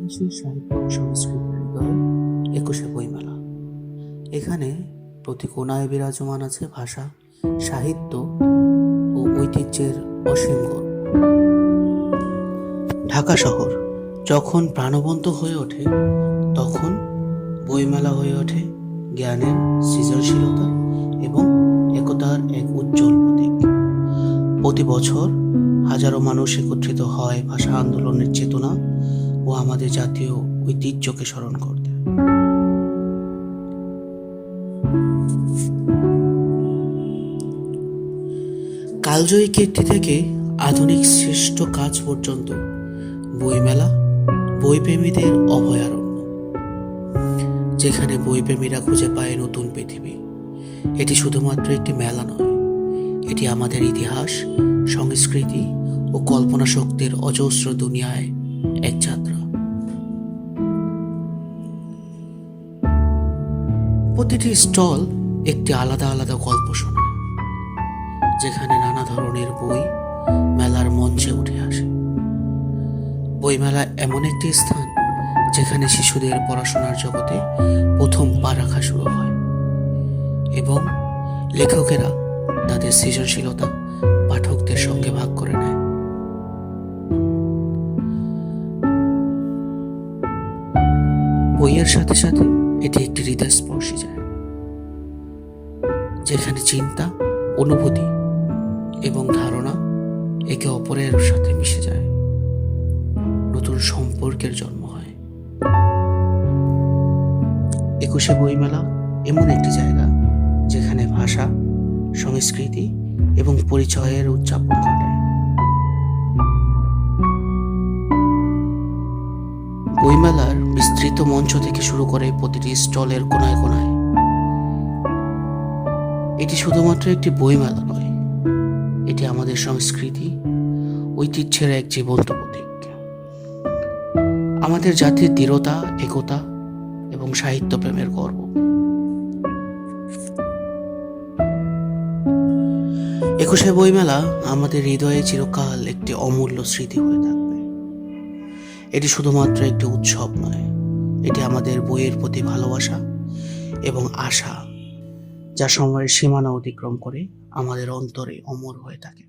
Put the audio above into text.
বাংলাদেশের সাহিত্য ও সংস্কৃতির হৃদয়ে ২১শে বইমেলা। এখানে প্রতি কোণায় বিরাজমান আছে ভাষা, সাহিত্য ও ঐতিহ্যের অসীম গর্ব। ঢাকা শহর যখন প্রাণবন্ত হয়ে ওঠে, তখন বইমেলা হয়ে ওঠে জ্ঞানের, সৃজনশীলতার এবং একতার এক উজ্জ্বল প্রতীক। প্রতি বছর হাজারো মানুষ একত্রিত হয় ভাষা আন্দোলনের চেতনা ও আমাদের জাতীয় ঐতিহ্যকে স্মরণ করতে। কালজয়ী কীর্তি থেকে আধুনিক শ্রেষ্ঠ কাজ পর্যন্ত বইমেলা বইপ্রেমীদের অভয়ারণ্য, যেখানে বইপ্রেমীরা খুঁজে পায় নতুন পৃথিবী। এটি শুধুমাত্র একটি মেলা নয়, এটি আমাদের ইতিহাস, সংস্কৃতি ও কল্পনা শক্তির অজস্র দুনিয়ায় এক যাত্রা। প্রতিটি স্টল একটি আলাদা আলাদা গল্প শোনায়, যেখানে নানা ধরনের বই মেলার মঞ্চে উঠে আসে। বইমেলা এমন একটি স্থান যেখানে শিশুদের পড়াশোনার জগতে প্রথম পা রাখা শুরু হয় এবং লেখকেরা তাদের সৃজনশীলতা পাঠকদের সঙ্গে ভাগ করে নেয়। বইয়ের সাথে সাথে এটি একটি হৃদয়স্পর্শী জায়গা, যেখানে চিন্তা, অনুভূতি এবং ধারণা একে অপরের সাথে মিশে যায়, নতুন সম্পর্কের জন্ম হয়। ২১শে বইমেলা এমন একটি জায়গা যেখানে ভাষা, সংস্কৃতি এবং পরিচয়ের উদযাপন ঘটে। বইমেলার বিস্তৃত মঞ্চ থেকে শুরু করে প্রতিটি স্টলের কোনায় কোনায়, এটি শুধুমাত্র একটি বইমেলা নয়, এটি আমাদের সংস্কৃতি, ঐতিহ্যের এক জীবন্ত প্রতীক। আমাদের জাতির দৃঢ়তা, একতা এবং সাহিত্য প্রেমের গর্ব। ২১শে বইমেলা আমাদের হৃদয়ে চিরকাল একটি অমূল্য স্মৃতি হয়ে থাকবে। এটি শুধুমাত্র একটি উৎসব নয়, এটি আমাদের বইয়ের প্রতি ভালোবাসা এবং আশা, যা সময়ের সীমানা অতিক্রম করে আমাদের অন্তরে অমর হয়ে থাকে।